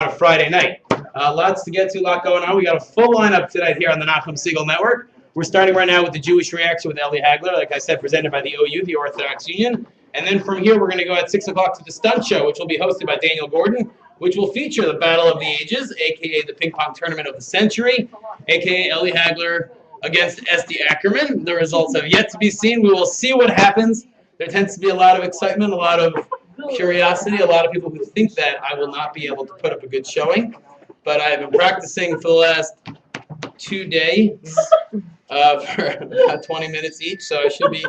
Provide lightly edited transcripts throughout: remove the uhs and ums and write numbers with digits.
On a Friday night. Lots to get to, a lot going on. We got a full lineup tonight here on the Nachum Segal Network. We're starting right now with the Jewish Reaction with Eli Hagler, like I said, presented by the OU, the Orthodox Union. And then from here, we're going to go at 6 o'clock to the Stunt Show, which will be hosted by Daniel Gordon, which will feature the Battle of the Ages, a.k.a. the Ping Pong Tournament of the Century, a.k.a. Eli Hagler against Esty Ackerman. The results have yet to be seen. We will see what happens. There tends to be a lot of excitement, a lot of curiosity, a lot of people who think that I will not be able to put up a good showing. But I've been practicing for the last 2 days for about 20 minutes each, so I should be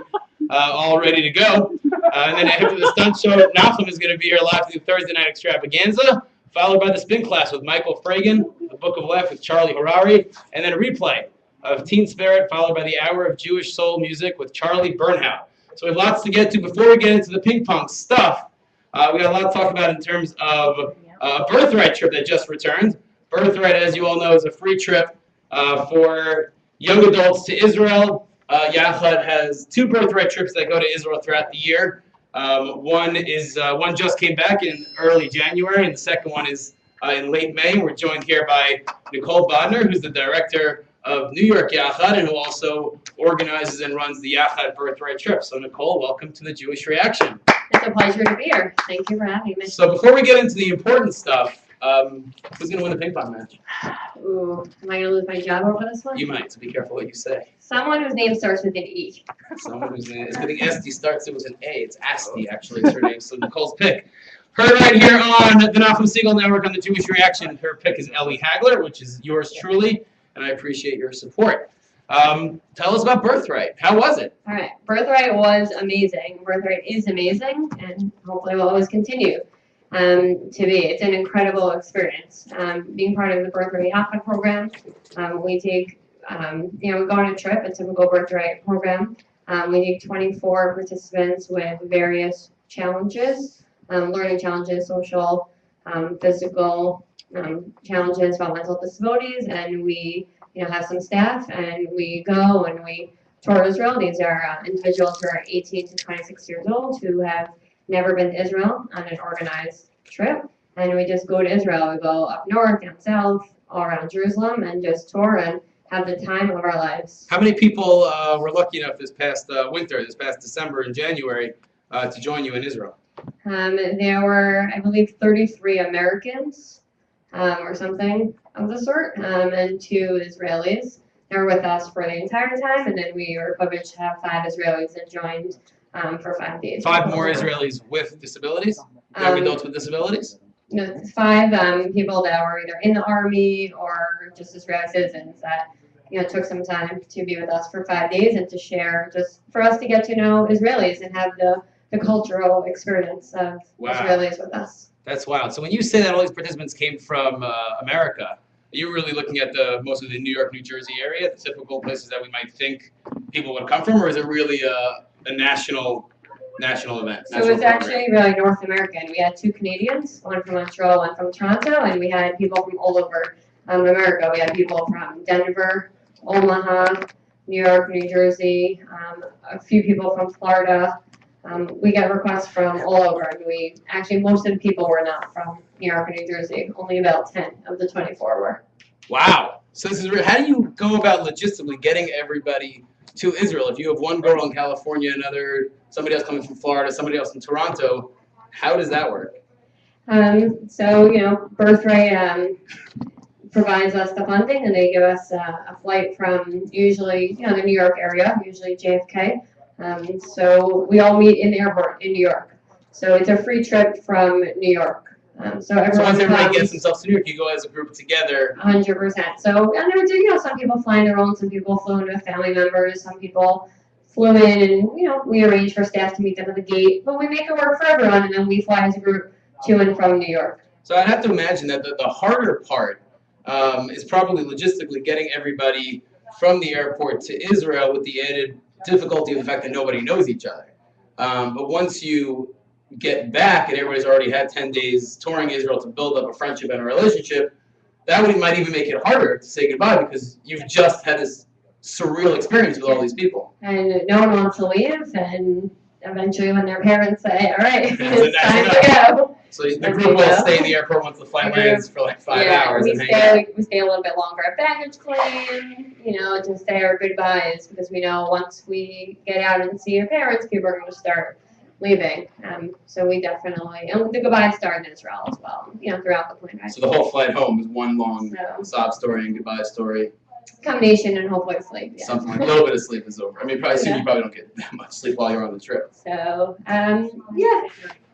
all ready to go. And then after the Stunt Show, Nachum is going to be here live for the Thursday Night Extravaganza, followed by the Spin Class with Michael Fragan, the Book of Life with Charlie Harari, and then a replay of Teen Spirit, followed by the Hour of Jewish Soul Music with Charlie Bernhout. So we have lots to get to. Before we get into the ping pong stuff, we got a lot to talk about in terms of a Birthright trip that just returned. Birthright, as you all know, is a free trip for young adults to Israel. Yachad has 2 Birthright trips that go to Israel throughout the year. One just came back in early January, and the second one is in late May. We're joined here by Nicole Bodner, who's the director of New York Yachad, and who also organizes and runs the Yachad Birthright trip. So, Nicole, welcome to the Jewish Reaction. It's a pleasure to be here. Thank you for having me. So before we get into the important stuff, who's going to win the ping pong match? Ooh, am I going to lose my job over this one? You might, so be careful what you say. Someone whose name starts with an E. Someone whose name, it's good thing Esty starts it with an A. It's Asti, actually, is her name. So Nicole's pick. Her right here on the Nachum Segal Network on the Jewish Reaction. Her pick is Eli Hagler, which is yours truly, and I appreciate your support. Tell us about Birthright. How was it? All right. Birthright was amazing. Birthright is amazing, and hopefully will always continue to be. It's an incredible experience. Being part of the Birthright Yachad program, we take, we go on a trip, a typical Birthright program. We take 24 participants with various challenges, learning challenges, social, physical challenges about mental disabilities, and we have some staff, and we go and we tour Israel. These are individuals who are 18 to 26 years old who have never been to Israel on an organized trip. And we just go to Israel. We go up north, down south, all around Jerusalem, and just tour and have the time of our lives. How many people were lucky enough this past winter, this past December and January, to join you in Israel? There were, I believe, 33 Americans or something of the sort, and 2 Israelis. They were with us for the entire time, and then we were privileged to have 5 Israelis that joined for 5 days. 5 more Israelis with disabilities? Young adults with disabilities? No, 5 people that were either in the army or just Israeli citizens that took some time to be with us for 5 days and to share, just for us to get to know Israelis and have the cultural experience of Israelis with us. That's wild. So when you say that all these participants came from America, are you really looking at most of the New York, New Jersey area, the typical places that we might think people would come from, or is it really a national event? So it was actually really North American. We had 2 Canadians, one from Montreal, one from Toronto, and we had people from all over America. We had people from Denver, Omaha, New York, New Jersey, a few people from Florida. We got requests from all over, and most of the people were not from New York or New Jersey. Only about 10 of the 24 were. Wow. So this is real. How do you go about logistically getting everybody to Israel? If you have one girl in California, somebody else coming from Florida, somebody else in Toronto, how does that work? Birthright provides us the funding, and they give us a flight from usually, the New York area, usually JFK. So we all meet in the airport in New York. So it's a free trip from New York. So once everybody gets themselves to New York, you go as a group together. 100%. So, and there were, some people fly on their own, some people flew in with family members, some people flew in, and, we arrange for staff to meet them at the gate. But we make it work for everyone, and then we fly as a group to and from New York. So I'd have to imagine that the harder part is probably logistically getting everybody from the airport to Israel, with the added difficulty of the fact that nobody knows each other. But once you get back and everybody's already had 10 days touring Israel to build up a friendship and a relationship, that might even make it harder to say goodbye because you've just had this surreal experience with all these people. And no one wants to leave, and eventually when their parents say, all right, it's time to go, So the group will stay in the airport once the flight lands for like 5 hours. We and hang out. stay a little bit longer at baggage claim, to say our goodbyes because we know once we get out and see our parents, people are going to start leaving. So we definitely, and the goodbyes start in Israel as well, throughout the plane ride. So the whole flight home is one long sob story and goodbye story. Combination and hopefully sleep. Yeah. Something like a little bit of sleep is over. I mean, you probably don't get that much sleep while you're on the trip. So, yeah.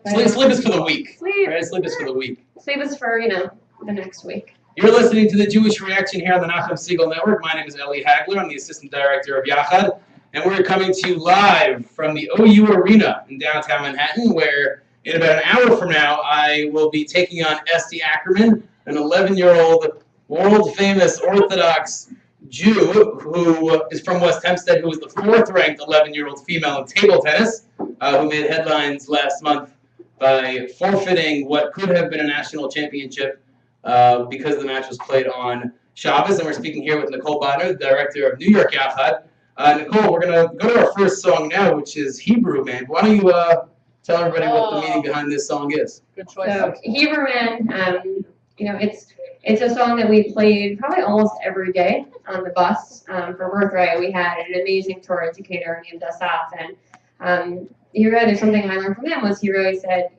Sleep is for the week. Sleep. Right? Sleep is for the week. Sleep is for, the next week. You're listening to the Jewish Reaction here on the Nachum Segal Network. My name is Eli Hagler. I'm the Assistant Director of Yachad. And we're coming to you live from the OU Arena in downtown Manhattan, where in about an hour from now, I will be taking on Esty Ackerman, an 11-year-old world-famous Orthodox Jew who is from West Hempstead, who is the 4th-ranked 11-year-old female in table tennis, who made headlines last month by forfeiting what could have been a national championship because the match was played on Shabbos. And we're speaking here with Nicole Bodner, the director of New York Yachad. Nicole, we're going to go to our first song now, which is Hebrew Man. Why don't you tell everybody what the meaning behind this song is? Good choice. So, Hebrew Man, it's a song that we played probably almost every day on the bus. For Birthright, we had an amazing tour educator named Asaf, and there's something I learned from him was he really said,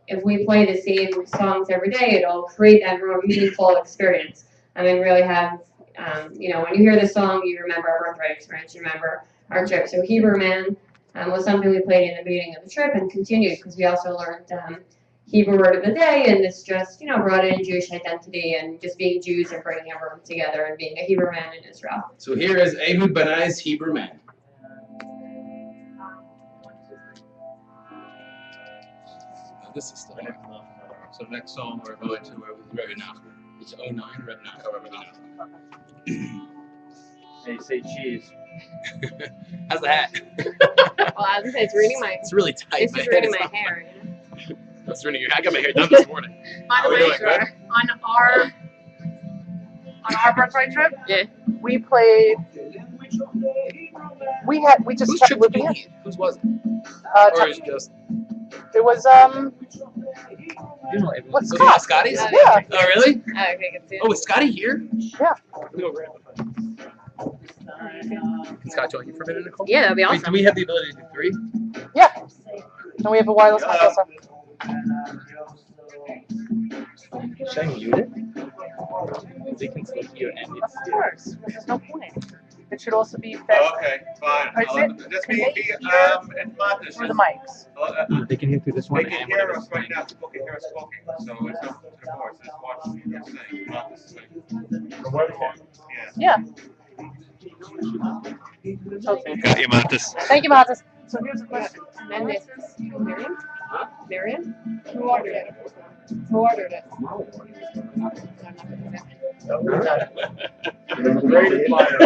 if we play the same songs every day, it'll create that more meaningful experience. Really have, when you hear the song, you remember our Birthright experience, you remember our trip. So Hebrew Man was something we played in the beginning of the trip and continued because we also learned Hebrew word of the day, and this just, brought in Jewish identity and just being Jews and bringing everyone together and being a Hebrew man in Israel. So here is Ehud Banai's Hebrew Man. This is still So next song we're going to Rebbe Nachman. It's 09, Rebbe Nachman. Hey, you say cheese. How's the hat? Well, I was gonna say it's reading my. It's really tight. It's just reading my hair. It's ruining your. I got my hair done this morning. By the way, on our birthright trip, we played. We just Whose kept trip looping did it. you Whose was it? Or is it just? It was Was what's it Scott? Scotty's? Yeah. Oh really? Okay, good too. Oh, is Scotty here? Yeah. Let me go grab him. Can Scott join you for a minute, Nicole? Yeah, that'd be Wait, awesome. do we have the ability to do 3? Yeah. And we have a wireless mic also. Should I mute it? They can still hear and it's Of course. There's no point. It should also be fed Okay, fine. Just Can be they hear and Martha. through the mics. They can hear through this They one can and hear whatever. us right now. People can hear us talking, so it's up to the voice. Just watch what you're saying. Martha's saying. The webcam. Yeah. Got you, Matis. Thank you, Martha. So here's the question. And this is Miriam? Huh? Miriam? Who ordered it? Who ordered it? Great flyer.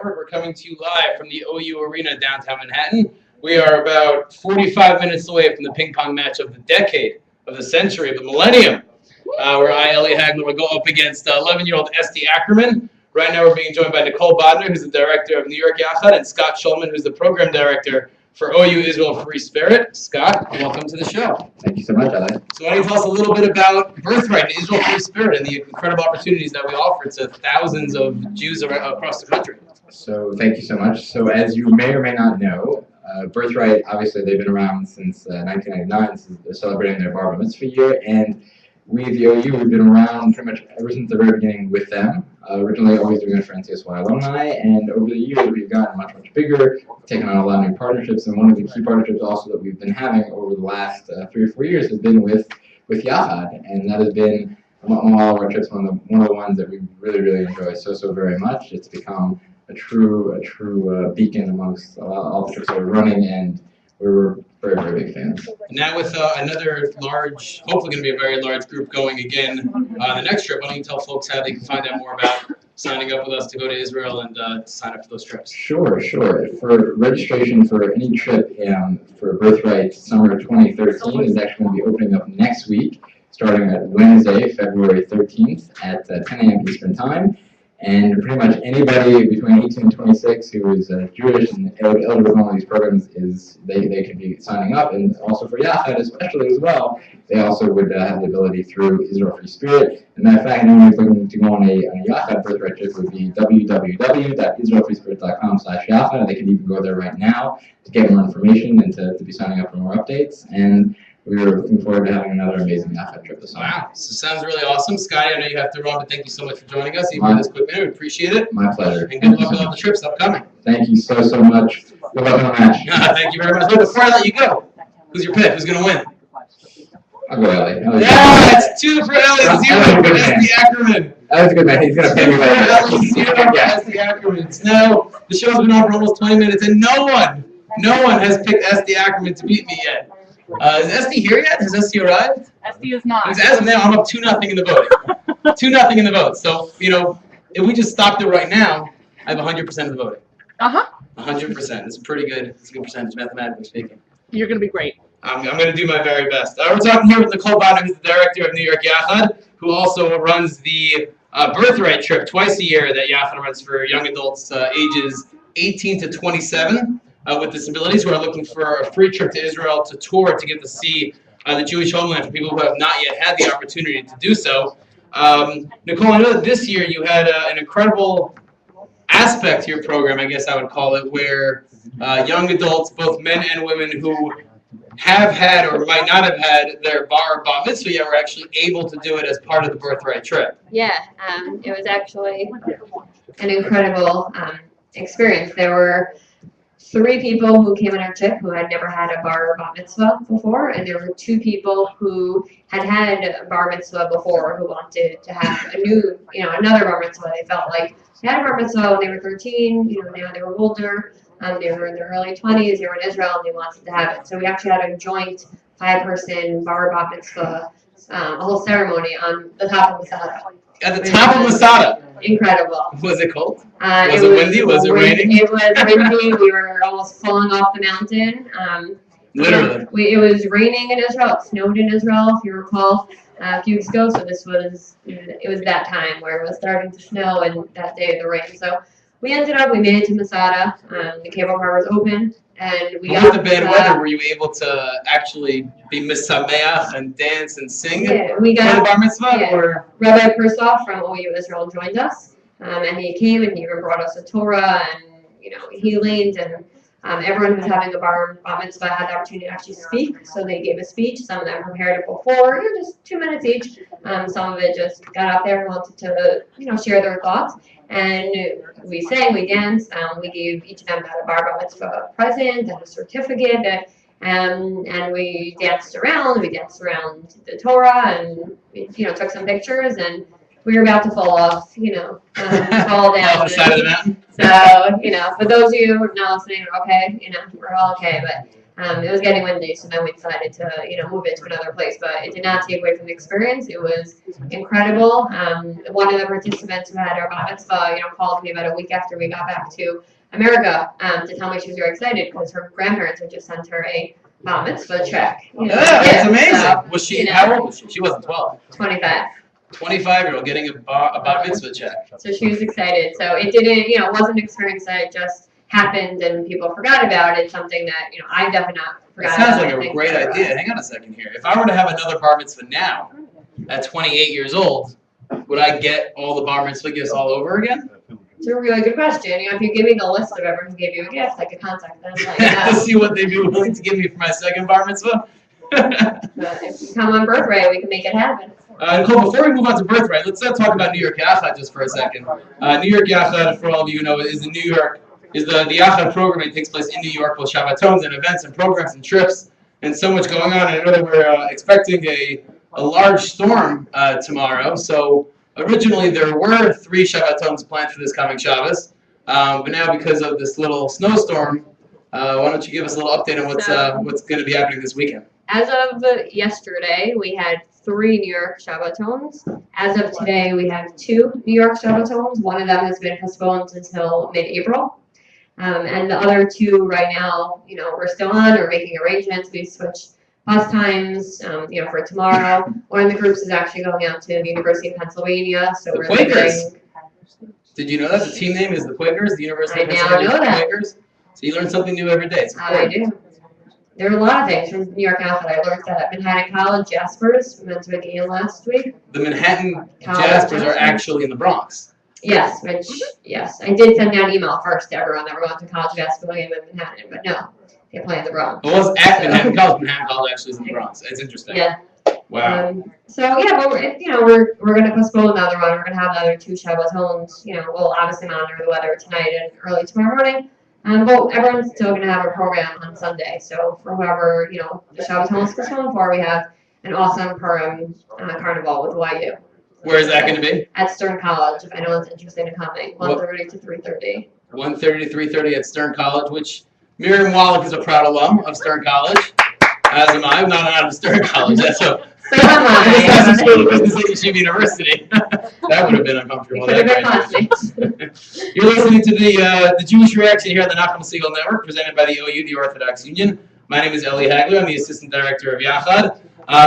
Network. We're coming to you live from the OU Arena downtown Manhattan. We are about 45 minutes away from the ping pong match of the decade, of the century, of the millennium, where I, Ellie Hagler, will go up against 11-year-old Esty Ackerman. Right now we're being joined by Nicole Bodner, who's the director of New York Yachad, and Scott Schulman, who's the program director for OU Israel Free Spirit. Scott, welcome to the show. Thank you so much, Alex. So why don't you tell us a little bit about Birthright, the Israel Free Spirit, and the incredible opportunities that we offer to thousands of Jews across the country. So thank you so much. So as you may or may not know, Birthright, obviously they've been around since 1999, since they're celebrating their Bar Mitzvah year, and we, the OU, have been around pretty much ever since the very beginning with them. Originally always doing it for NCSY alumni, and over the years we've gotten much, much bigger, taken on a lot of new partnerships, and one of the key partnerships also that we've been having over the last 3 or 4 years has been with Yachad, and that has been among all of our trips one of the ones that we really, really enjoy so very much. It's become a true beacon amongst all the trips that we're running, and we're very, very big fans. Now with another large, hopefully going to be a very large group going again the next trip, why don't you tell folks how they can find out more about signing up with us to go to Israel and sign up for those trips? Sure. For registration for any trip for Birthright Summer 2013 is actually going to be opening up next week, starting at Wednesday, February 13th at 10 a.m. Eastern Time. And pretty much anybody between 18 and 26 who is Jewish and eligible for one of these programs they could be signing up. And also for Yachad especially as well, they also would have the ability through Israel Free Spirit. As a matter of fact, anyone who's looking to go on a Yachad Birthright trip would be www.israelfreespirit.com/Yachad. They can even go there right now to get more information and to be signing up for more updates. And we are looking forward to having another amazing Yachad trip this summer. Wow, so sounds really awesome. Scotty, I know you have to run, but thank you so much for joining us, even for this quick minute. We appreciate it. My pleasure. And good luck with all the trips upcoming. Thank you so much. Good luck on the match. Thank you very much. But before I let you go, who's your pick? Who's going to win? I'll go Ellie. Yeah, it's 2 for Ellie, 0 for Esty Ackerman. That was a good man. He's going to pay me 2 for later. Ellie, 0 for Esty Ackerman. Now, the show's been on for almost 20 minutes, and no one has picked Esty Ackerman to beat me yet. Is Esty here yet? Has Esty arrived? Esty is not. As of now, I'm up 2-0 in the voting. 2-0 in the vote. So, if we just stopped it right now, I have 100% of the voting. 100%. It's pretty good. It's a good percentage, mathematically speaking. You're going to be great. I'm going to do my very best. We're talking here with Nicole Bodner, who's the director of New York Yachad, who also runs the Birthright trip twice a year that Yachad runs for young adults ages 18 to 27 with disabilities who are looking for a free trip to Israel to tour to get to see the Jewish homeland for people who have not yet had the opportunity to do so. Nicole, I know that this year you had an incredible aspect to your program, I guess I would call it, where young adults, both men and women who have had or might not have had their bar or bat mitzvah yet were actually able to do it as part of the Birthright trip. Yeah, it was actually an incredible experience. There were 3 people who came on our trip who had never had a bar or bat mitzvah before, and there were 2 people who had had a bar mitzvah before who wanted to have a new, another bar mitzvah. They felt like they had a bar mitzvah when they were 13, now they were older. They were in their early 20s, they were in Israel, and they wanted to have it. So we actually had a joint 5-person bar bat mitzvah, a whole ceremony on the top of Masada. At the top of Masada? Incredible. Was it cold? Was it windy? Was it raining? It was windy. We were almost falling off the mountain. Literally. It was raining in Israel. It snowed in Israel, if you recall, a few weeks ago. So it was that time where it was starting to snow, and that day of the rain. So we made it to Masada. The cable car was open, and we got with the bad weather, were you able to actually be misameach and dance and sing Yeah, we for the got bar mitzvah? yeah. Or? Rabbi Persov from OU Israel joined us, and he came and he even brought us a Torah and healings, and everyone who's having a bar mitzvah had the opportunity to actually speak. So they gave a speech. Some of them prepared it before, just 2 minutes each. Some of it just got out there and wanted to share their thoughts. And we sang, we danced, we gave each of them a bar mitzvah present and a certificate, and we danced around the Torah, and took some pictures, and we were about to fall off, fall down. Off the side of the mountain? So, for those of you who are not listening, we're okay, we're all okay, but It was getting windy, so then we decided to, move it to another place. But it did not take away from the experience. It was incredible. One of the participants who had our bat mitzvah, called me about a week after we got back to America to tell me she was very excited because her grandparents had just sent her a bat mitzvah check. Yeah, that's amazing. So, Was she, how old was she? She wasn't 12. 25. 25-year-old getting a bat mitzvah check. So she was excited. So it didn't, it wasn't an experience that just happened and people forgot about. It's something that, I definitely not That forgot sounds about. like I a think great for idea. us. Hang on a second here. If I were to have another bar mitzvah now, at 28 years old, would I get all the bar mitzvah gifts all over again? It's a really good question. If you give me the list of everyone who gave you a gift, I could contact them. To see what they'd be willing to give me for my second bar mitzvah? But if you come on birthright, we can make it happen. Nicole, before we move on to birthright, let's talk about New York Yachad just for a second. New York Yachad, for all of you who know, is the Yachad program. It takes place in New York with Shabbatons and events and programs and trips and so much going on. And I know that we're expecting a large storm tomorrow. So originally there were 3 Shabbatons planned for this coming Shabbos, but now because of this little snowstorm, why don't you give us a little update on what's going to be happening this weekend? As of yesterday, we had 3 New York Shabbatons. As of today, we have 2 New York Shabbatons. One of them has been postponed until mid-April. And the other 2 right now, we're still on. We're making arrangements. We switched bus times, for tomorrow. One of the groups is actually going out to the University of Pennsylvania. So The we're Quakers. leaving. Did you know that the team name is the Quakers, the University of I now Pennsylvania know that. Quakers? So you learn something new every day. It's I important. do. There are a lot of things from New York Alpha that I learned that at Manhattan College, Jaspers, we went to a game last week. The Manhattan College Jaspers are Jaspers. actually in the Bronx. Yes, I did send out an email first to everyone that we're going to college basketball game in Manhattan, but no, they play in the Bronx. It was at So- Manhattan College. Manhattan College actually is in the Bronx. It's interesting. Yeah. Wow. So yeah, but we're gonna postpone the other one. We're gonna have the other 2 Shabbatons. We'll obviously monitor the weather tonight and early tomorrow morning. But everyone's still gonna have a program on Sunday. So for whoever the Shabbaton is postponed for, we have an awesome Purim carnival with YU. Where is that going to be? At Stern College, if anyone's interested in coming, 1:30 to 3:30. 1:30 to 3:30 at Stern College, which Miriam Wallach is a proud alum of Stern College. As am I. I'm not out of Stern College. That's a So am That's a I. school of business at Yeshiva University. That would have been uncomfortable. Could have been that classmates. You're listening to the Jewish Reaction here on the Nachum Segal Network, presented by the OU, the Orthodox Union. My name is Eli Hagler. I'm the Assistant Director of Yachad.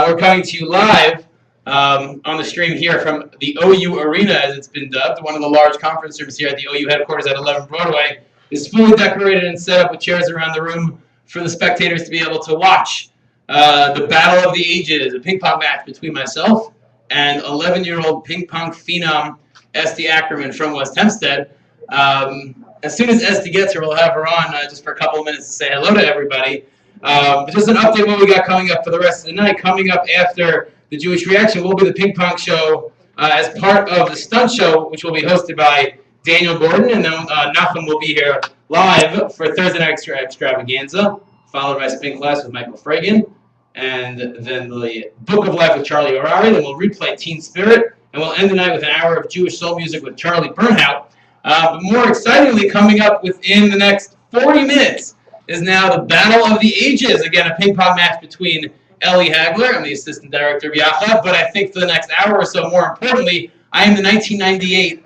We're coming to you live on the stream here from the OU Arena, as it's been dubbed. One of the large conference rooms here at the OU headquarters at 11 Broadway is fully decorated and set up with chairs around the room for the spectators to be able to watch the Battle of the Ages, a ping pong match between myself and 11-year-old ping pong phenom Esty Ackerman from West Hempstead. As soon as Esty gets here, we'll have her on just for a couple of minutes to say hello to everybody. But just an update what we got coming up for the rest of the night. Coming up after the Jewish Reaction will be the ping pong show as part of the stunt show, which will be hosted by Daniel Gordon, and then Nachum will be here live for Thursday Night Extravaganza, followed by spin class with Michael Fragan, and then the Book of Life with Charlie Orari. Then we'll replay Teen Spirit, and we'll end the night with an hour of Jewish soul music with Charlie Bernhout. But more excitingly, coming up within the next 40 minutes is now the Battle of the Ages. Again, a ping pong match between Eli Hagler, I'm the Assistant Director of Yachad, but I think for the next hour or so, more importantly, I am the 1998,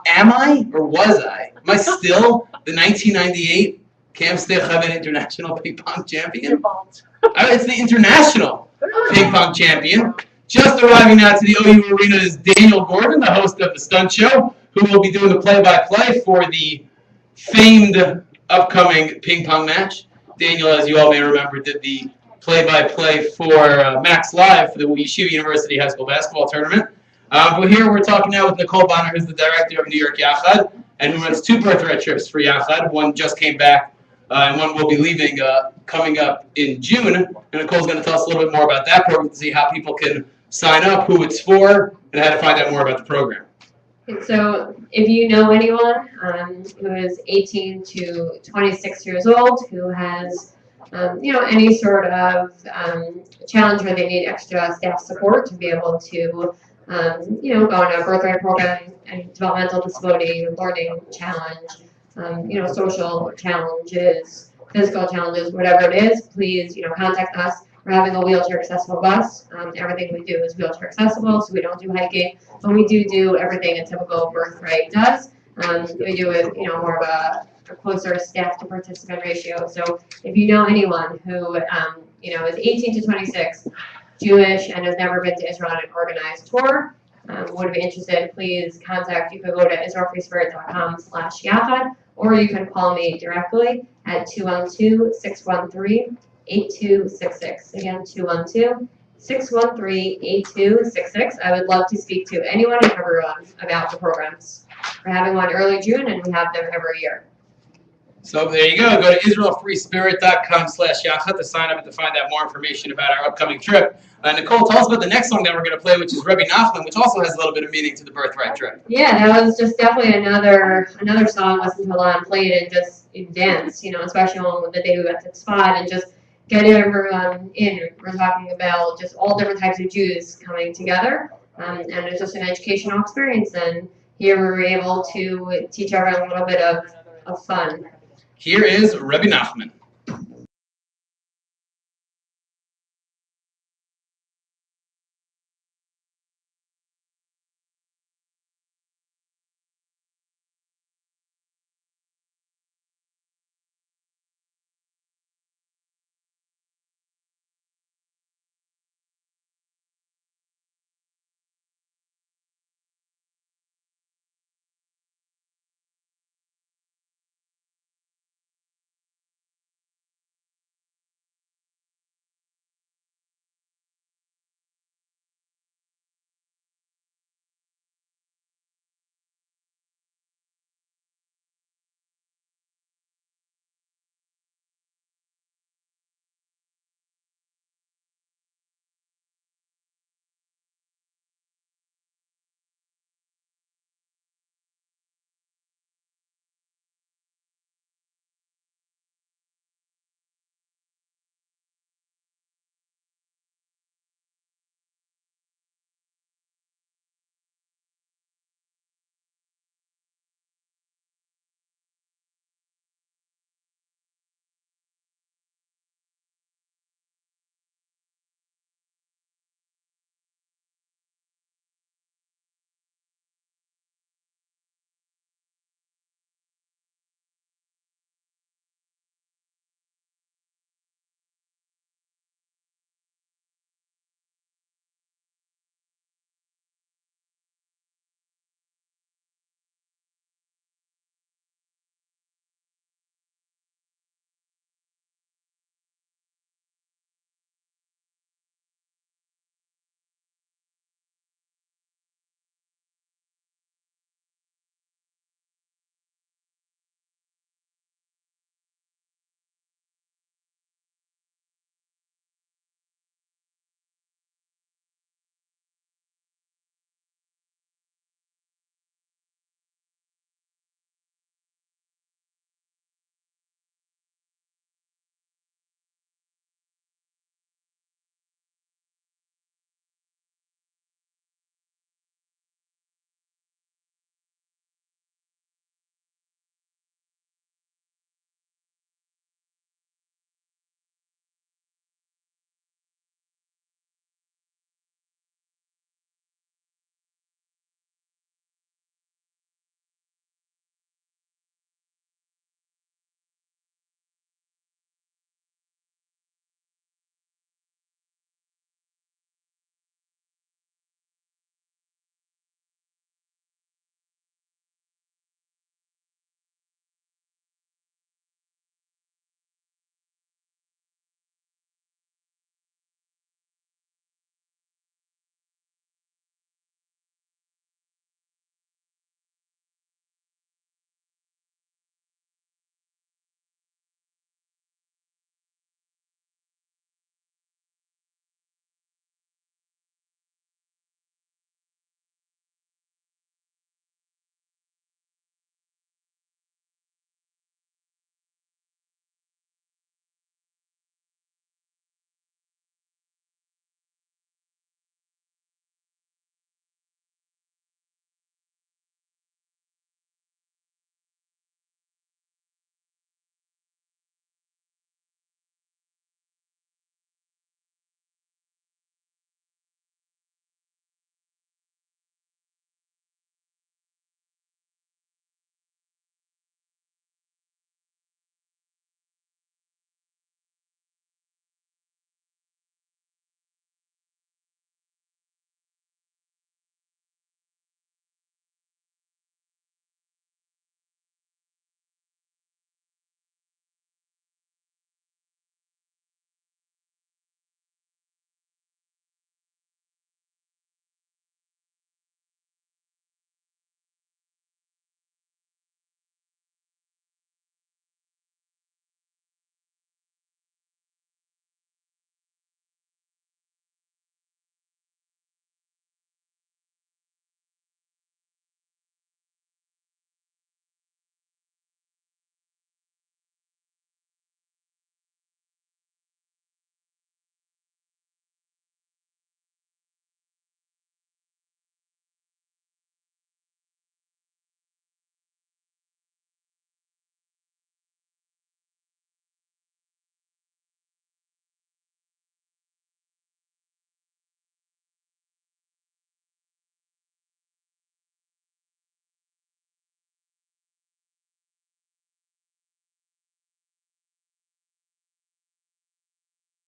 am I, or was I? Am I still the 1998 Camp Stay Chaven International Ping Pong Champion? It's the International Ping Pong Champion. Just arriving now to the OU Arena is Daniel Gordon, the host of the Stunt Show, who will be doing the play-by-play for the famed upcoming ping pong match. Daniel, as you all may remember, did the play-by-play for Max Live for the Yeshiva University High School Basketball Tournament. But here we're talking now with Nicole Bonner, who's the director of New York Yachad, and who runs 2 birthright trips for Yachad. One just came back, and one will be leaving coming up in June. And Nicole's going to tell us a little bit more about that program to see how people can sign up, who it's for, and how to find out more about the program. So if you know anyone who is 18 to 26 years old who has any sort of challenge where they need extra staff support to be able to go on a birthright program and developmental disability, learning challenge, social challenges, physical challenges, whatever it is, please, contact us. We're having a wheelchair accessible bus. Everything we do is wheelchair accessible, so we don't do hiking, but we do everything a typical birthright does. We do it, more of a closer staff to participant ratio. So if you know anyone who, is 18 to 26, Jewish, and has never been to Israel on an organized tour, would be interested, please contact. You could go to israelfreespirit.com/yachad, or you can call me directly at 212-613-8266. Again, 212-613-8266. I would love to speak to anyone and everyone about the programs. We're having one early June, and we have them every year. So there you go. Go to israelfreespirit.com/yachad to sign up and to find out more information about our upcoming trip. Nicole, tell us about the next song that we're going to play, which is Rebbe Nachman, which also has a little bit of meaning to the birthright trip. Yeah, that was just definitely another song listened to a lot and played and just dance, especially on the day we went to the spot and just get everyone in. We're talking about just all different types of Jews coming together, and it's just an educational experience. And here we were able to teach everyone a little bit of fun. Here is Rebbe Nachman.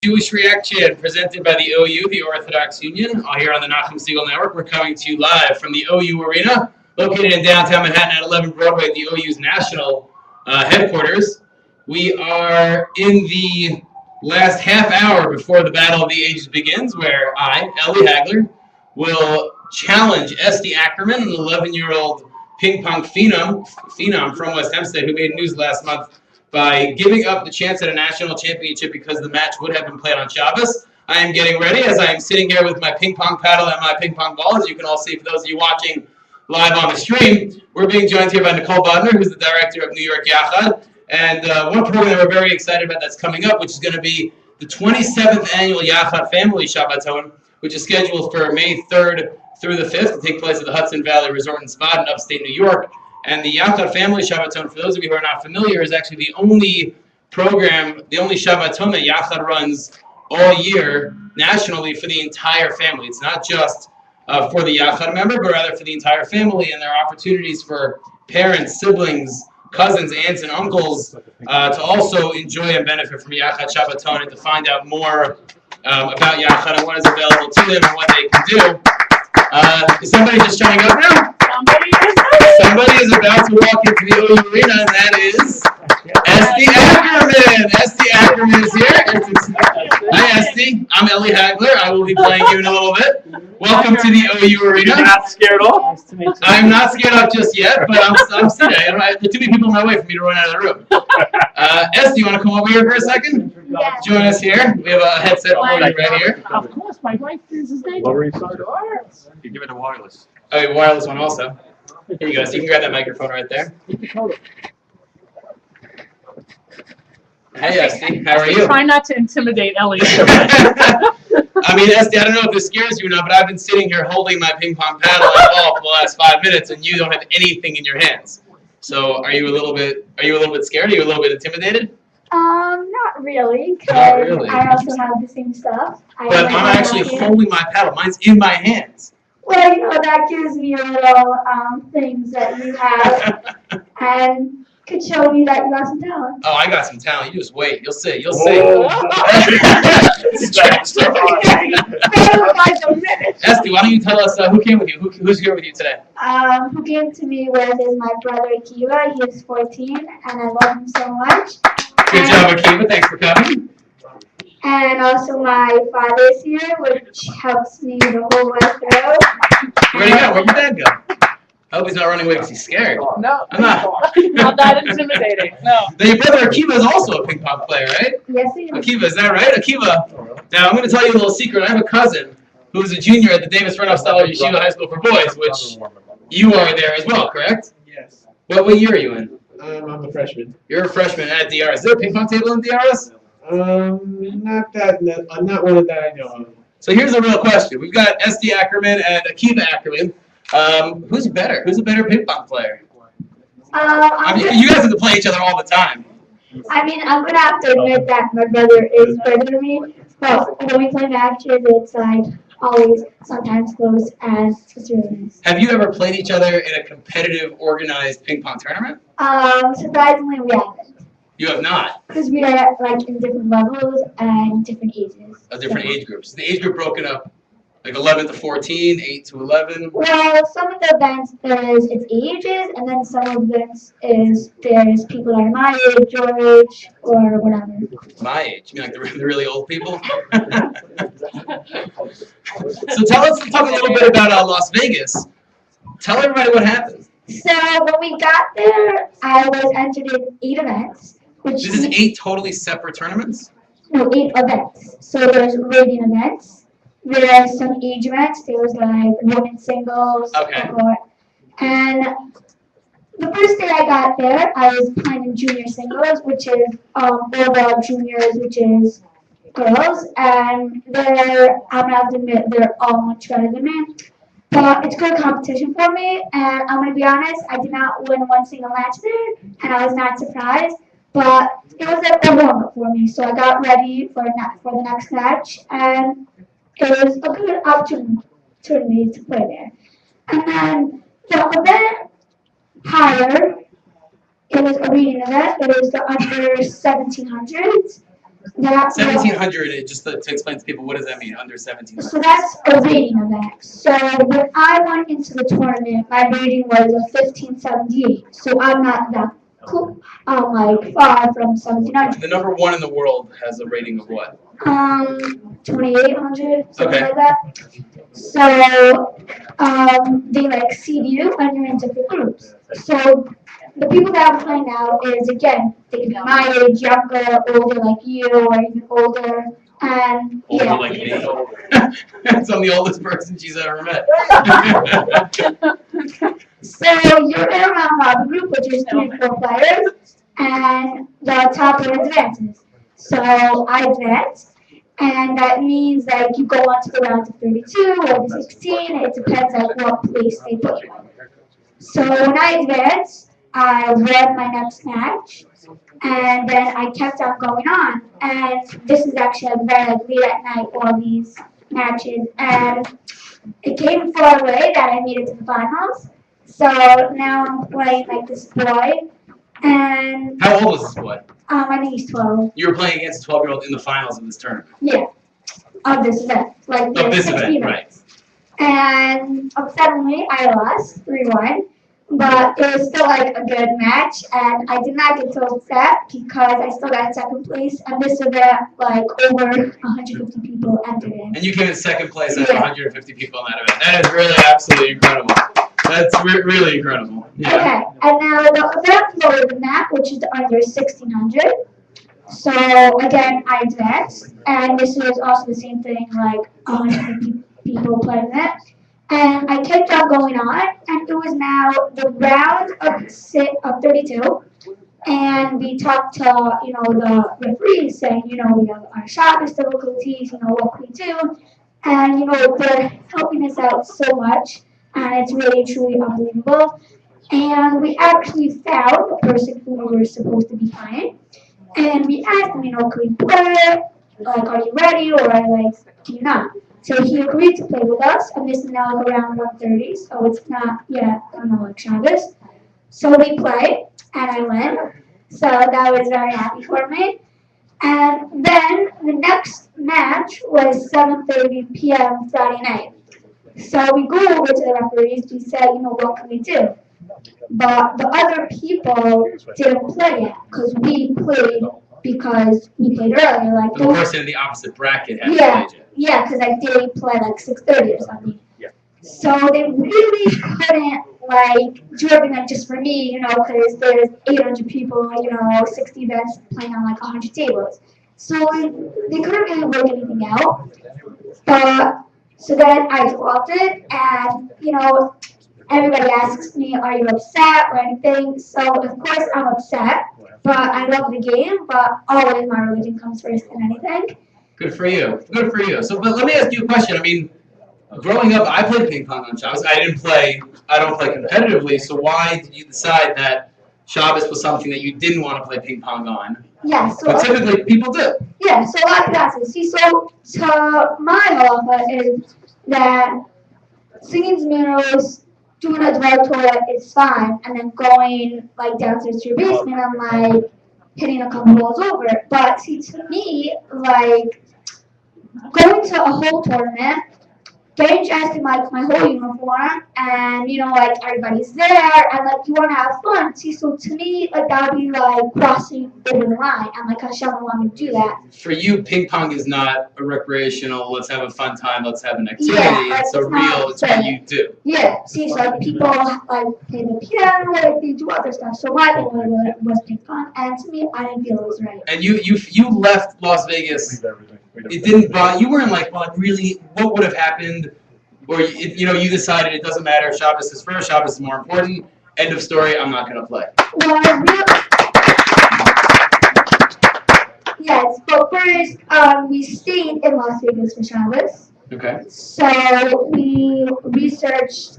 Jewish Reaction presented by the OU, the Orthodox Union, all here on the Nachum Siegel Network. We're coming to you live from the OU Arena, located in downtown Manhattan at 11 Broadway, the OU's national headquarters. We are in the last half hour before the Battle of the Ages begins, where I, Ellie Hagler, will challenge Esty Ackerman, an 11-year-old ping pong phenom from West Hempstead who made news last month by giving up the chance at a national championship because the match would have been played on Shabbos. I am getting ready as I am sitting here with my ping pong paddle and my ping pong ball, as you can all see for those of you watching live on the stream. We're being joined here by Nicole Bodner, who's the director of New York Yachad, and one program that we're very excited about that's coming up, which is going to be the 27th annual Yachad Family Shabbaton, which is scheduled for May 3rd through the 5th to take place at the Hudson Valley Resort and Spa in upstate New York. And the Yachad Family Shabbaton, for those of you who are not familiar, is actually the only program, the only Shabbaton that Yachad runs all year nationally for the entire family. It's not just for the Yachad member, but rather for the entire family, and there are opportunities for parents, siblings, cousins, aunts, and uncles to also enjoy and benefit from Yachad Shabbaton and to find out more about Yachad and what is available to them and what they can do. Is somebody just showing up now? Somebody is about to walk into the OU Arena, and that is Esty Ackerman. Esty Ackerman is here. Hi, Esty. I'm Ellie Hagler. I will be playing you in a little bit. Welcome to the OU Arena. You're not scared off? I'm not scared off just yet, but I'm sitting. There are too many people in my way for me to run out of the room. Esty, you want to come over here for a second? Yes. Join us here. We have a headset for you right here. Of course, my wife is his name. You give it a wireless. Oh, wireless one also. Here you go. So you can grab that microphone right there. Hey, Esty. How are you? Try not to intimidate Ellie. I mean, Esty, I don't know if this scares you or not, but I've been sitting here holding my ping pong paddle and ball for the last 5 minutes, and you don't have anything in your hands. So, are you a little bit scared? Are you a little bit intimidated? Not really, Not because really. I also have the same stuff. But I'm actually holding my paddle. Mine's in my hands. Well, that gives me a little things that you have, and could show me that you got some talent. Oh, I got some talent. You just wait. You'll see. You'll see. Esty, why don't you tell us who came with you? Who's here with you today? Who came to me with is my brother Akiva. He is 14, and I love him so much. Good job, Akiva. Thanks for coming. And also my father is here, which helps me the whole way through. Where'd he go? Where'd your dad go? I hope he's not running away because he's scared. No, I'm not. not that intimidating. No. Now, your brother Akiva is also a ping pong player, right? Yes, he is. Akiva, is that right? Akiva, now I'm going to tell you a little secret. I have a cousin who's a junior at the Davis Runoff Stoller Yeshiva High School for Boys, which you are there as well, correct? Yes. What year are you in? I'm a freshman. You're a freshman at DRS. Is there a ping pong table in DRS? Not one that I know of. So here's a real question. We've got Esty Ackerman and Akiva Ackerman. Who's better? Who's a better ping pong player? I mean, you guys have to play each other all the time. I'm gonna have to admit that my brother is better than me. But when we play matches, it's like always sometimes close as serious. Have you ever played each other in a competitive, organized ping pong tournament? Surprisingly, we haven't. You have not. Because we are like in different levels and different ages. Different age groups. The age group broken up like 11 to 14, 8 to 11. Well, some of the events it's ages, and then some of this there's people that are my age, your age, or whatever. My age? You mean like the really old people? So talk a little bit about Las Vegas. Tell everybody what happened. So when we got there, I was entered in 8 events, which This is 8 totally separate tournaments? No, 8 events. So there's rating events. There's some age events. There was like women's singles. Okay. And the first day I got there, I was playing in junior singles, which is overall juniors, which is girls. And I'm gonna have to admit they're all much better than me. But it's good competition for me, and I'm gonna be honest, I did not win one single match there, and I was not surprised. But it was a warm-up for me, so I got ready for the next match, and it was a good opportunity to play there. And then the event higher, it was a reading event. It was the under 1700s, Yeah. 1700. Just to explain to people, what does that mean? Under 1700. So that's a rating of X. So when I went into the tournament, my rating was a 1578. So I'm not that cool. I'm like far from 1700. The number one in the world has a rating of what? 2800, something Okay. like that. So they like seed you and you're in different groups. So the people that I'm playing now is again they can be my age, younger, older like you, or even older. And Older yeah. like me. That's I'm the oldest person she's ever met. So you're in a round robin group, which is 3 or 4 players, and the top one advances. So I advance, and that means like you go on to the round of 32 or the 16. It depends like what place they put you in. So when I advanced, I won my next match, and then I kept on going on. And this is actually like very like late at night, all these matches, and it came far away that I made it to the finals. So now I'm playing like this boy, and How old was this boy? I think he's 12. You were playing against a 12-year-old in the finals of this tournament. Yeah, of this event, like Of there's this 16 event, right. events. And suddenly I lost 3-1, but it was still like a good match, and I did not get so upset because I still got second place, and this event like over 150 people entered in. And you came in second place out of Yeah. 150 people in that event. That is really absolutely incredible. That's really incredible. Yeah. Okay, and now the event lower than that, which is under 1600. So again, I advanced, and this was also the same thing, like 150 people playing it. And I kept on going on, and it was now the round of 32. And we talked to, the referees saying, we have our Shabbos difficulties, what can we do? And, they're helping us out so much, and it's really, truly unbelievable. And we actually found the person who we were supposed to be playing. And we asked him, can we play? Like, are you ready? Or like, do you not? So he agreed to play with us, and this is now like around 1:30, so it's not yet, like Shabbos. So we played, and I win. So that was very happy for me. And then the next match was 7:30 p.m. Friday night. So we go over to the referees, we say, what can we do? But the other people didn't play yet, because we played because we played earlier. Like The person in the opposite bracket had Yeah. played you. yeah, because I did play like 6:30 or something. Yeah. So they really couldn't like do everything just for me, because there's 800 people, 60 events playing on like 100 tables. So they couldn't really work anything out. But so then I dropped it, and everybody asks me, "Are you upset or anything?" So of course I'm upset, but I love the game. But always my religion comes first than anything. Good for you. Good for you. So, but let me ask you a question. I mean, growing up, I played ping pong on Shabbos. I don't play competitively. So why did you decide that Shabbos was something that you didn't want to play ping pong on? Yeah. So But typically, people do. yeah. So a lot of classes. See, so my halacha is that singing zmiros, doing a dvar Torah is fine, and then going like downstairs to your basement and like hitting a couple balls over. But see, to me, like going to a whole tournament, getting dressed in like my whole uniform, and like everybody's there, and like you want to have fun. See, so to me, like that would be like crossing over the line, and like Hashem would want me to do that. For you, ping pong is not a recreational, let's have a fun time, let's have an activity. Yeah, it's a it's not real, it's what you do. Yeah, see, so like people like play the piano, like they do other stuff. So my thing was ping pong, and to me, I didn't feel it was right. And you left Las Vegas. It didn't bother you. Weren't like, well, really, what would have happened? Or you decided it doesn't matter. Shabbos is first. Shabbos is more important. End of story. I'm not gonna play. Well, yes, but first, we stayed in Las Vegas for Shabbos. Okay. So we researched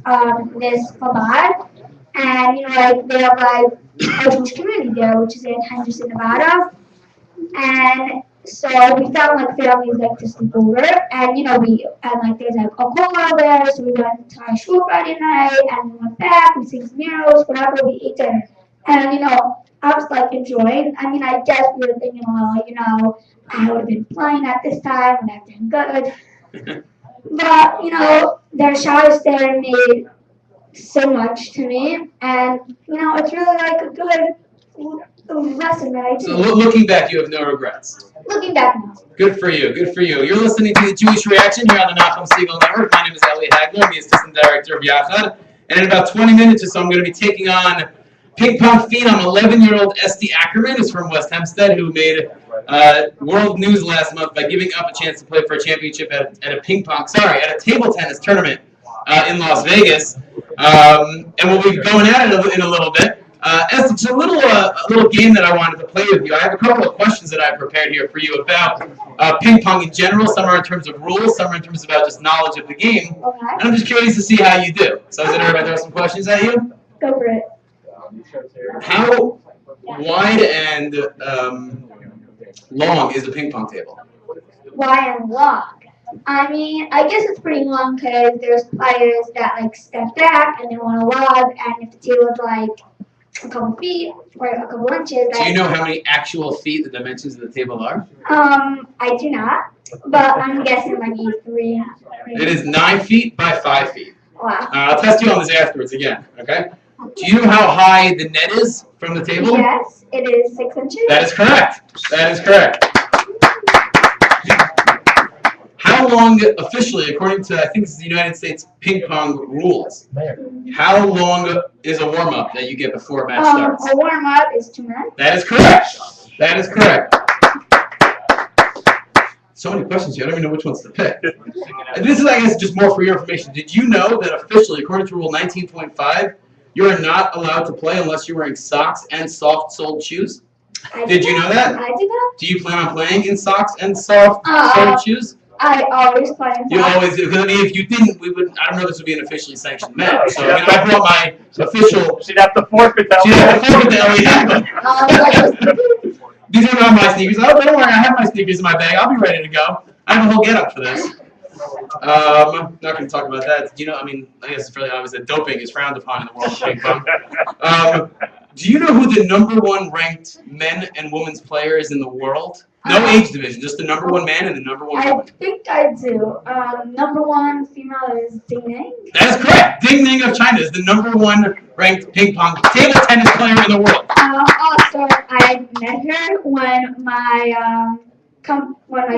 this Chabad, and like they have like a Jewish community there, which is in Henderson, Nevada, and so we found like families like to sleep over, and like there's like a kollel there, so we went to our shul Friday night, and we went back, we sang some mirrors, whatever, we ate dinner, And, I was like enjoying. I mean, I guess we were thinking, well, I would have been playing at this time and I've been good. But, their showers there made so much to me. And, it's really like a good lesson that I So did. looking back, you have no regrets. Looking back now. Good for you. Good for you. You're listening to the Jewish Reaction here on the Nachum Siegel Network. My name is Eli Hagler. I'm the assistant director of Yachad. And in about 20 minutes or so, I'm going to be taking on ping pong phenom 11-year-old Esty Ackerman, who's from West Hempstead, who made world news last month by giving up a chance to play for a championship at a table tennis tournament in Las Vegas. And we'll be going at it in a little bit. Esty, just a little game that I wanted to play with you. I have a couple of questions that I prepared here for you about ping pong in general. Some are in terms of rules, some are in terms about just knowledge of the game. Okay. And I'm just curious to see how you do. So is it all right if I throw some questions at you? Go for it. How wide and long is a ping pong table? Wide and long. I mean, I guess it's pretty long because there's players that step back and they want to lob, and if the table is a couple feet or a couple inches. Do you know how many actual feet the dimensions of the table are? I do not, but I'm guessing maybe 3. It is 9 feet by 5 feet. Wow. I'll test you on this afterwards again, okay? Do you know how high the net is from the table? Yes, it is 6 inches. That is correct. That is correct. How long, officially, according to, I think it's the United States ping pong rules, how long is a warm-up that you get before a match starts? A warm-up is 2 minutes. That is correct. That is correct. So many questions here, I don't even know which ones to pick. And this is, I guess, just more for your information. Did you know that officially, according to Rule 19.5, you are not allowed to play unless you're wearing socks and soft-soled shoes? Did you know that? I did that. Do you plan on playing in socks and soft-soled shoes? I always play in You socks. always do. Because, I mean, if you didn't, we would. I don't know if this would be an officially sanctioned match. So, I brought my official. She'd have to forfeit that. She'd have to forfeit the LE. These are not my sneakers. Oh, don't worry, I have my sneakers in my bag. I'll be ready to go. I have a whole get-up for this. Not going to talk about that. Do you know, I mean, I guess it's fairly obvious that doping is frowned upon in the world of ping pong. Do you know who the #1 ranked men and women's player is in the world? No age division, just the #1 man and the #1 I woman. think I do. #1 female is Ding Ning. That is correct. Ding Ning of China is the #1 ranked ping pong table tennis player in the world. Also, I met her when my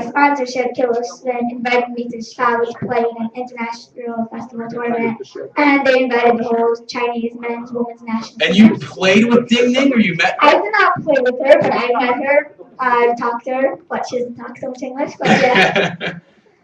sponsorship, Killer Spin, invited me to Chicago to play in an international festival tournament, and they invited the whole Chinese men's, women's national And team. you played with Ding Ning, or you met I her? did not play with her, but I met her. I talked to her, but she doesn't talk so much English. But yeah.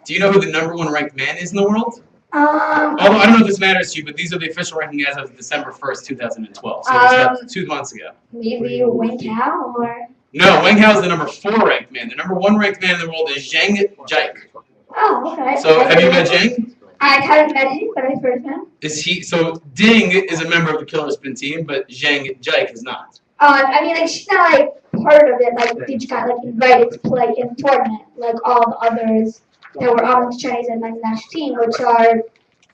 Do you know who the #1 ranked man is in the world? Um, Although I don't know if this matters to you, but these are the official ranking as of December 1st, 2012. So it was about 2 months ago. maybe Wing Kao or. No, Wang Hao is the #4 ranked man. The #1 ranked man in the world is Zheng Jike. Oh, okay. So have you met Zheng? I haven't met him, but I've heard of him. Is he? So Ding is a member of the Killer Spin team, but Zheng Jike is not. I mean, she's not part of it. She just got invited to play in the tournament, like all the others that were on the Chinese and men's national team,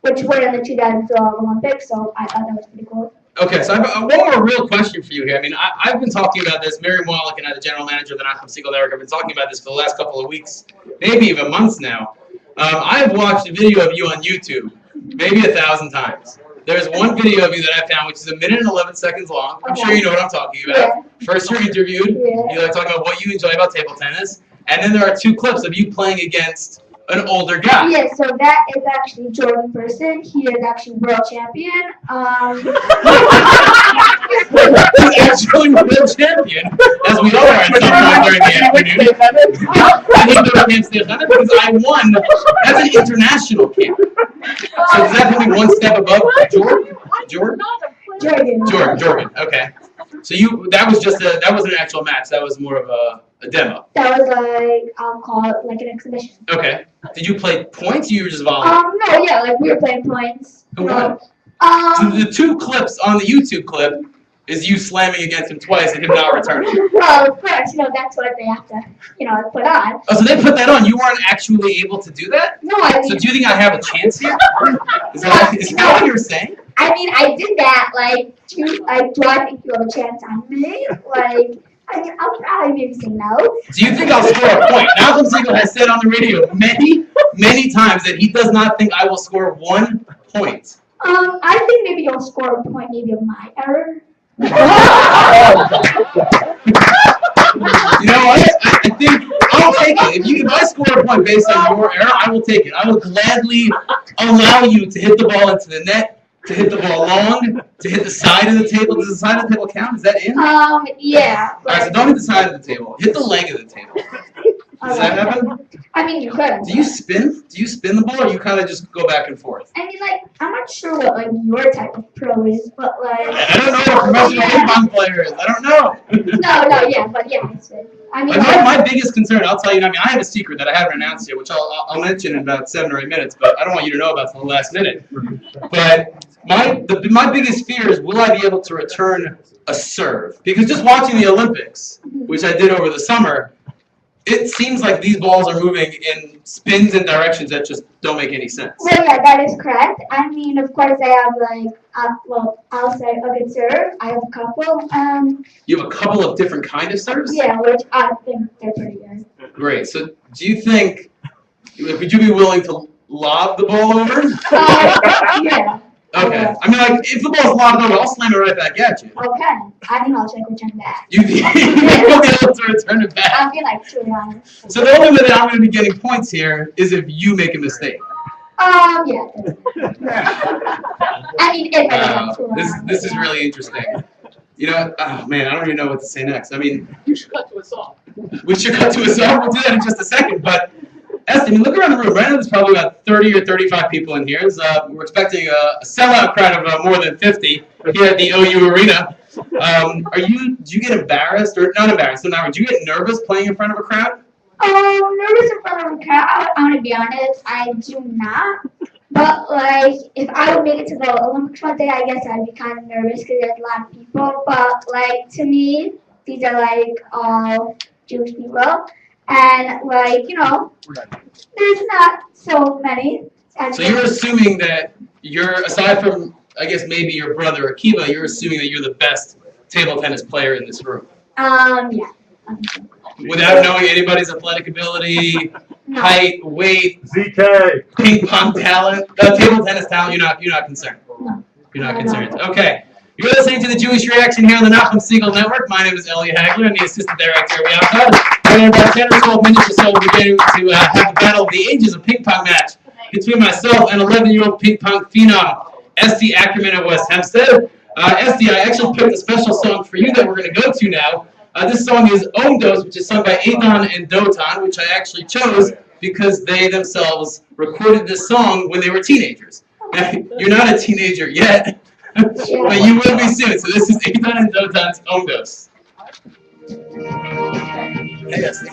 which were in the 2012 Olympics. So I thought that was pretty cool. Okay, so I have one more real question for you here. I mean, I've been talking about this. Miriam Wallach and I, the general manager of the Nachum Siegel Network, have been talking about this for the last couple of weeks, maybe even months now. I've watched a video of you on YouTube maybe 1,000 times. There's one video of you that I found, which is 1 minute and 11 seconds long. I'm sure you know what I'm talking about. First, you're interviewed. Yeah. You talk about what you enjoy about table tennis. And then there are 2 clips of you playing against an older guy. Yeah, so that is actually Jordan Person. He is actually world champion. He's actually world champion, as we all are at some point during the afternoon. I need to go to Camp Stay Thunder because I won. That's an international camp. So does that put me 1 step above Jordan? Jordan. Okay. So that wasn't an actual match. That was more of a demo. That was I'll call it an exhibition. Okay. Did you play points or you were just volleyball? No, yeah, we were playing points. Who won? So the 2 clips on the YouTube clip is you slamming against him twice and him not returning. Well, of course, that's what they have to, put on. Oh, so they put that on. You weren't actually able to do that? No, I So mean, do you think I have a chance here? Is that what you're saying? I mean, I did that, do I think you have a chance on me? I mean, I'll probably maybe say no. Do you think I'll score a point? Malcolm Siegel has said on the radio many, many times that he does not think I will score 1 point. I think maybe you'll score a point maybe of my error. You know what? I think I'll take it. If I score a point based on your error, I will take it. I will gladly allow you to hit the ball into the net, to hit the ball long, to hit the side of the table. Does the side of the table count? Is that in? Yeah. All right, so don't hit the side of the table. Hit the leg of the table. Does that happen? I mean, you could. Do you spin? Do you spin the ball, or you kind of just go back and forth? I mean, I'm not sure what, your type of pro is, but, I don't know what a professional ping pong player is. I don't know. No, yeah, but yeah, I spin. I mean, Like my biggest concern, I'll tell you, I have a secret that I haven't announced yet, which I'll mention in about 7 or 8 minutes, but I don't want you to know about till the last minute. But my biggest fear is, will I be able to return a serve? Because just watching the Olympics, which I did over the summer, it seems like these balls are moving in spins and directions that just don't make any sense. Well, yeah, that is correct. I mean, of course, I have I'll say a good serve. I have a couple. You have a couple of different kind of serves? Yeah, which I think they're pretty good. Great. So do you think, would you be willing to lob the ball over? Yeah. Okay. I mean, if the ball's lobbed over, I'll slam it right back at you. Okay. I think I'll check return back. You'll be able to return it back. I'll be truly honest. So the only way that I'm going to be getting points here is if you make a mistake. Yeah. I mean, if I Wow. truly honest. This is really interesting. You know, oh man, I don't even know what to say next. I mean, You should cut to a song. we should cut to a song. We'll do that in just a second. But Esther, look around the room. Right now, there's probably about 30 or 35 people in here. We're expecting a sellout crowd of more than 50 here at the OU Arena. Do you get embarrassed, or not embarrassed? So now, do you get nervous playing in front of a crowd? Nervous in front of a crowd. I'm gonna be honest. I do not. But if I would make it to the Olympics one day, I guess I'd be kind of nervous because there's a lot of people. But to me, these are all Jewish people, and there's not so many. So you're assuming that aside from, I guess maybe your brother Akiva, you're assuming that you're the best table tennis player in this room. Yeah. Without knowing anybody's athletic ability, No. height, weight, ZK. ping pong talent, table tennis talent, you're not concerned. No. You're not concerned. Okay. You're listening to the Jewish Reaction here on the Nachum Siegel Network. My name is Elliot Hagler. I'm the assistant director of Yalta. In about 10 or 12 minutes or so, we'll be getting to have the battle of the ages, a ping pong match between myself and 11-year-old ping pong phenom, Esty Ackerman of West Hempstead. Esty, I actually picked a special song for you that we're going to go to now. This song is Omdos, which is sung by Eitan and Dotan, which I actually chose because they themselves recorded this song when they were teenagers. Now, you're not a teenager yet, but you will be soon. So this is Eitan and Dotan's Omdos. Hey, Esty.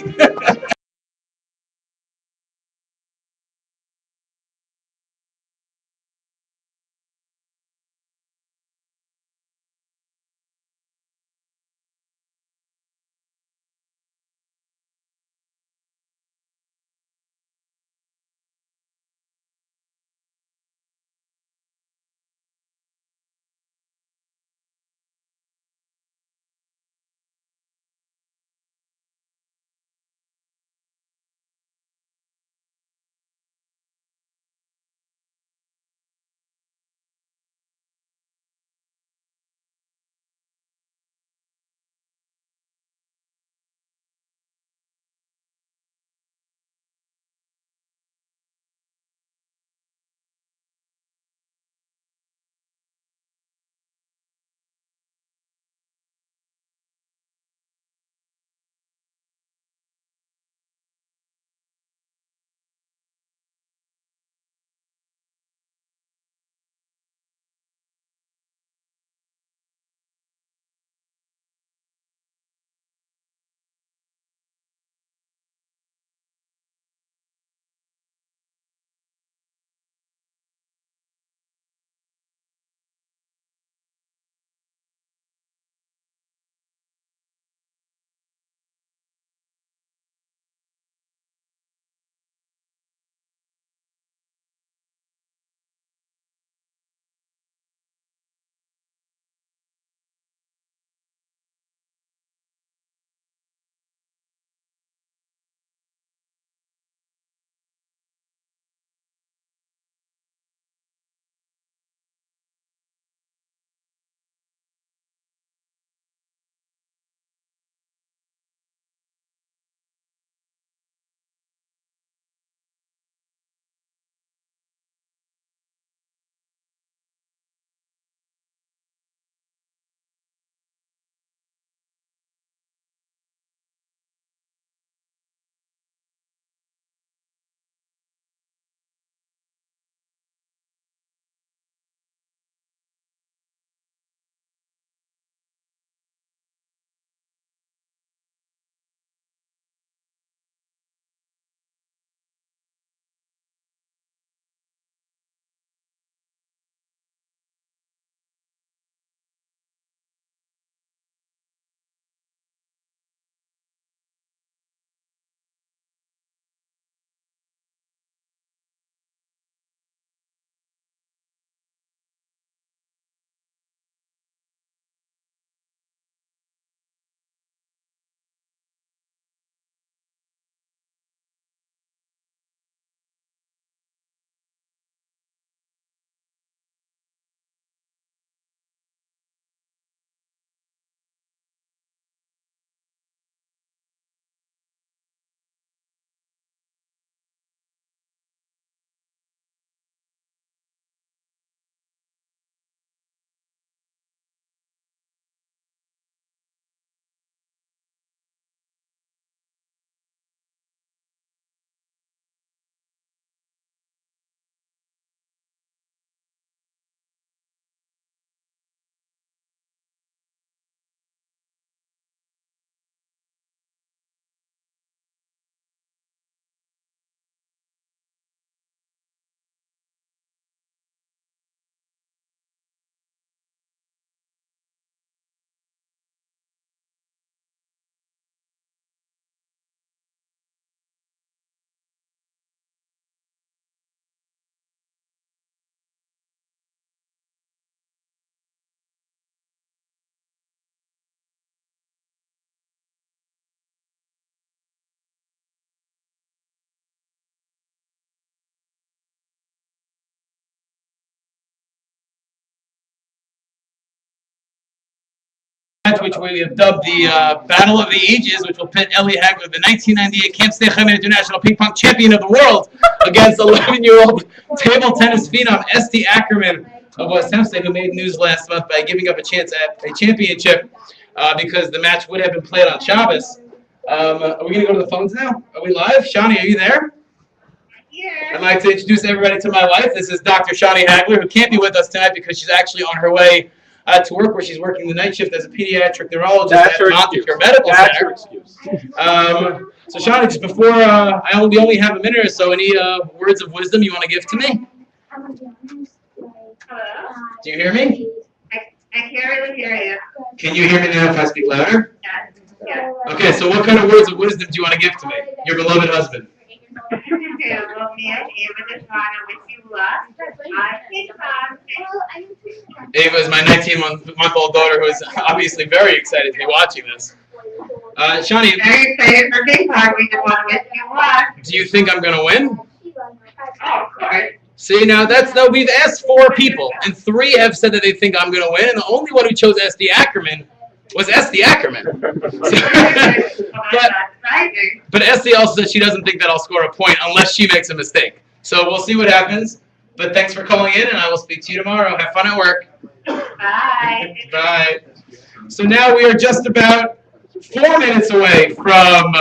which we have dubbed the Battle of the Ages, which will pit Ellie Hagler, the 1998 Camp Stay International Ping Pong Champion of the World, against 11-year-old table tennis phenom Esti Ackerman of West Hempstead, who made news last month by giving up a chance at a championship because the match would have been played on Shabbos. Are we going to go to the phones now? Are we live? Shani, are you there? I'd like to introduce everybody to my wife. This is Dr. Shani Hagler, who can't be with us tonight because she's actually on her way to work, where she's working the night shift as a pediatric neurologist at Montecure Medical Center. So Shani, just before we only have a minute or so, any words of wisdom you want to give to me? Do you hear me? I can't really hear you. Can you hear me now if I speak louder? Yes. Okay, so what kind of words of wisdom do you want to give to me, your beloved husband? Okay, well, me and Ava just want to wish you luck. Ava is my 19-month-old daughter, who is obviously very excited to be watching this. Shani, Very excited for Big Park. We just want to wish you luck. do you think I'm going to win? Oh, of course. See, now we've asked 4 people, and 3 have said that they think I'm going to win, and the only one who chose Esti Ackerman was Esti Ackerman. But Esti also said she doesn't think that I'll score a point unless she makes a mistake. So we'll see what happens. But thanks for calling in, and I will speak to you tomorrow. Have fun at work. Bye. Bye. So now we are just about 4 minutes away from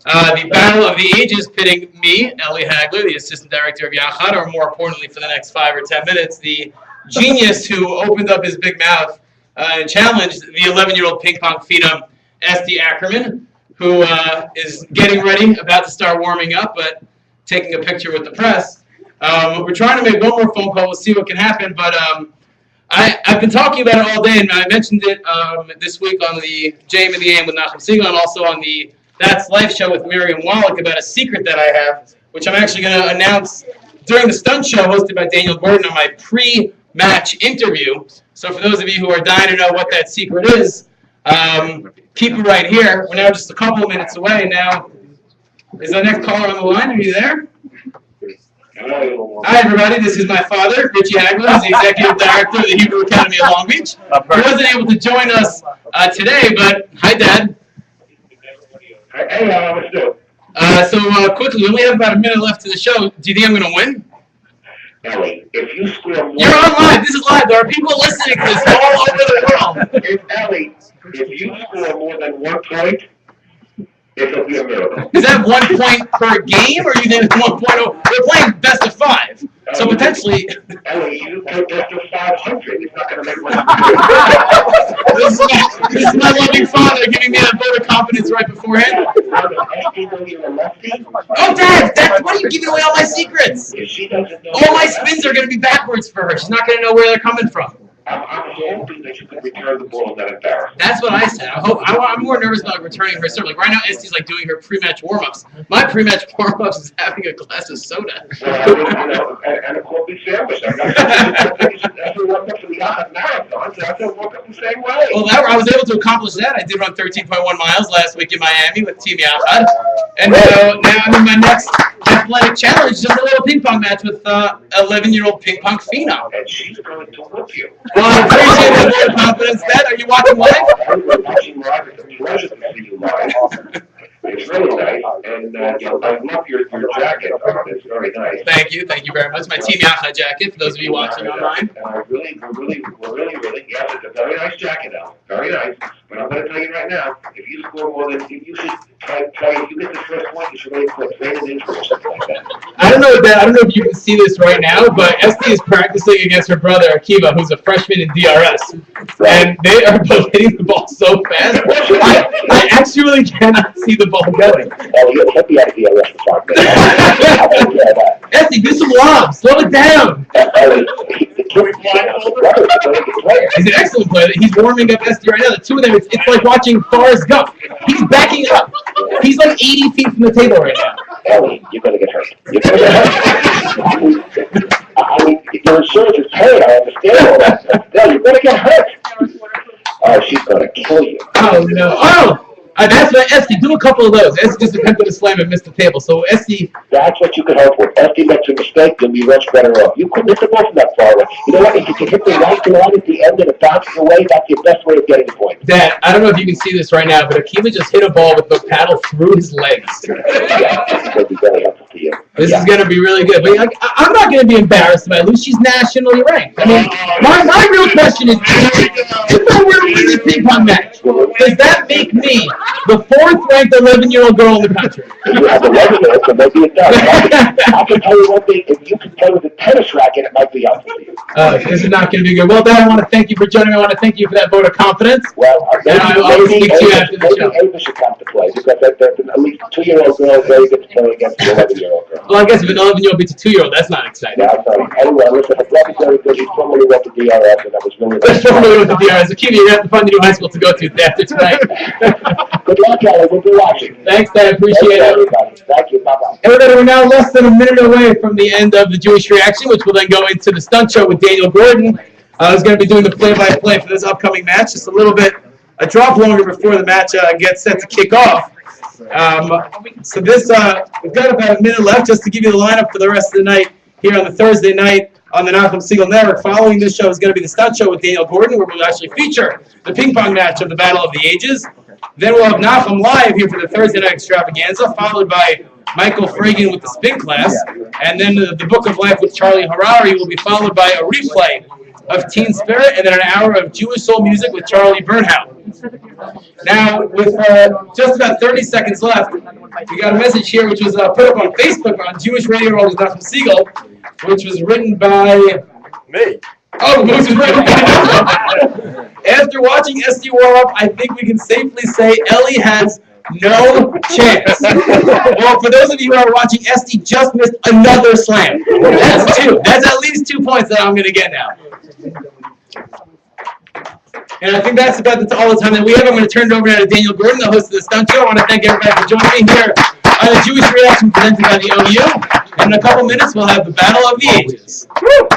the Battle of the Ages, pitting me, Ellie Hagler, the Assistant Director of Yachad, or more importantly for the next 5 or 10 minutes, the genius who opened up his big mouth and challenged the 11-year-old ping pong phenom, Esti Ackerman, who is getting ready, about to start warming up, but taking a picture with the press. We're trying to make one more phone call. We'll see what can happen, but I've been talking about it all day, and I mentioned it this week on the JM in the AM with Nachum Siegel, and also on the That's Life show with Miriam Wallach about a secret that I have, which I'm actually going to announce during the stunt show hosted by Daniel Gordon on my pre-match interview. So for those of you who are dying to know what that secret is, keep it right here. We're now just a couple of minutes away. Now, is our next caller on the line? Are you there? Hi, everybody. This is my father, Richie Hagler. He's the Executive Director of the Hebrew Academy of Long Beach. He wasn't able to join us today, but hi, Dad. Hey, what's new? So quickly, we only have about a minute left to the show. Do you think I'm going to win? Ellie, if you score more... You're on live. This is live. There are people listening to this all over the world. Ellie, if you score more than 1 point, it'll be a miracle. Is that 1 point per game, or you think 1 point? We're playing best of 5, so potentially. Ellie, you put best of 500. It's not going to make one. This is my loving father giving me that vote of confidence right beforehand. Oh, Dad, why are you giving away all my secrets? If she doesn't know... All my spins are going to be backwards for her. She's not going to know where they're coming from. I'm hoping that you can return the ball and not embarrass. That's what I said. I'm more nervous about returning her serve. Like right now, Esti's like doing her pre-match warm-ups. My pre-match warm-ups is having a glass of soda. Well, and a coffee sandwich. That's what walked up to the Yachad Marathon, so I said walk up the same way. Well, I was able to accomplish that. I did run 13.1 miles last week in Miami with Team Yachad. And now I'm in my next athletic challenge, just a little ping pong match with 11-year-old ping pong phenom. And she's going to whip you. Well, I appreciate that vote of confidence, Dad. Are you watching live? I'm watching live. It's a pleasure to see you live. It's really nice, and I love your jacket. It's very nice. Thank you very much. My Team Yachad jacket, for those of you watching online. And we're really, yes, it's a very nice jacket, Al. Very nice. But I'm going to tell you right now, if you score more than, if you should if you get the first point, you should really quit training injury or something like that. I don't know if you can see this right now, but Esti is practicing against her brother Akiva, who's a freshman in DRS, and they are both hitting the ball so fast. I actually cannot see the ball going. Oh, you'll hit the DRS for 5 minutes. Esti, do some lobs. Slow it down. He's an excellent player. He's warming up Esti right now. The two of them, it's like watching Forrest Gump. He's backing up. He's like 80 feet from the table right now. Ellie, you're going to get hurt. You're going to get hurt. I mean, your insurance is paid. I understand all that. No, you're going to get hurt. Oh, she's going to kill you. Oh, no. Oh! That's why Esty, do a couple of those. Esty just attempted to slam and missed the table. So Esty, That's what you could hope for. If he makes a mistake, you'll be much better off. You couldn't hit the ball from that far away. You know what? If you can hit the right line at the end and it bounces away, that's your best way of getting the point. Dad, I don't know if you can see this right now, but Akiva just hit a ball with the paddle through his legs. Yeah, it's going to be very helpful to you. This is going to be really good. But like, I'm not going to be embarrassed if I lose. She's nationally ranked. I mean, my real question is, if I were to win this ping pong match, does that make me the 4th-ranked 11-year-old girl in the country? If you have 11 minutes, then maybe it does. I can tell you one thing. If you can play with a tennis racket, it might be helpful to you. This is not going to be good. Well, Dad, I want to thank you for joining me. I want to thank you for that vote of confidence. Well, And I will always speak to you after the show. Maybe Ava should come to play because at least 2-year-old girls very good to play against an 11-year-old girl. Well, I guess if an 11-year-old beats a 2-year-old, that's not exciting. Yeah, I'm sorry. Anyway, listen, I'm glad it's very good. He's formally went to DRS, and that was really That's probably what the DRS. Akiva, you're going to have to find a new high school to go to after tonight. Good luck, Kelly. We'll be watching. Thanks, Dad. Appreciate it. Thank you. Bye-bye. Everybody, we're now less than a minute away from the end of the Jewish reaction, which will then go into the stunt show with Daniel Gordon. Who's going to be doing the play-by-play for this upcoming match. Just a drop longer before the match gets set to kick off. So this, we've got about a minute left just to give you the lineup for the rest of the night here on the Thursday night on the Nachum Siegel Network. Following this show is going to be the stunt show with Daniel Gordon, where we'll actually feature the ping pong match of the Battle of the Ages. Then we'll have Nachum live here for the Thursday night extravaganza, followed by Michael Fragan with the spin class. And then the Book of Life with Charlie Harari will be followed by a replay of Teen Spirit, and then an hour of Jewish soul music with Charlie Bernhout. Now, with just about 30 seconds left, we got a message here which was put up on Facebook on Jewish Radio Rollers Nachum Siegel, which was written by Me. Oh, which was written by After watching SD warm up, I think we can safely say Ellie has no chance. Well, for those of you who are watching, SD just missed another slam. That's 2. That's at least 2 points that I'm going to get now. And I think that's about all the time that we have. I'm going to turn it over to Daniel Gordon, the host of the Stunt Show. I want to thank everybody for joining me here on the Jewish Reaction presented by the OU. And in a couple minutes, we'll have the Battle of the Ages. Woo!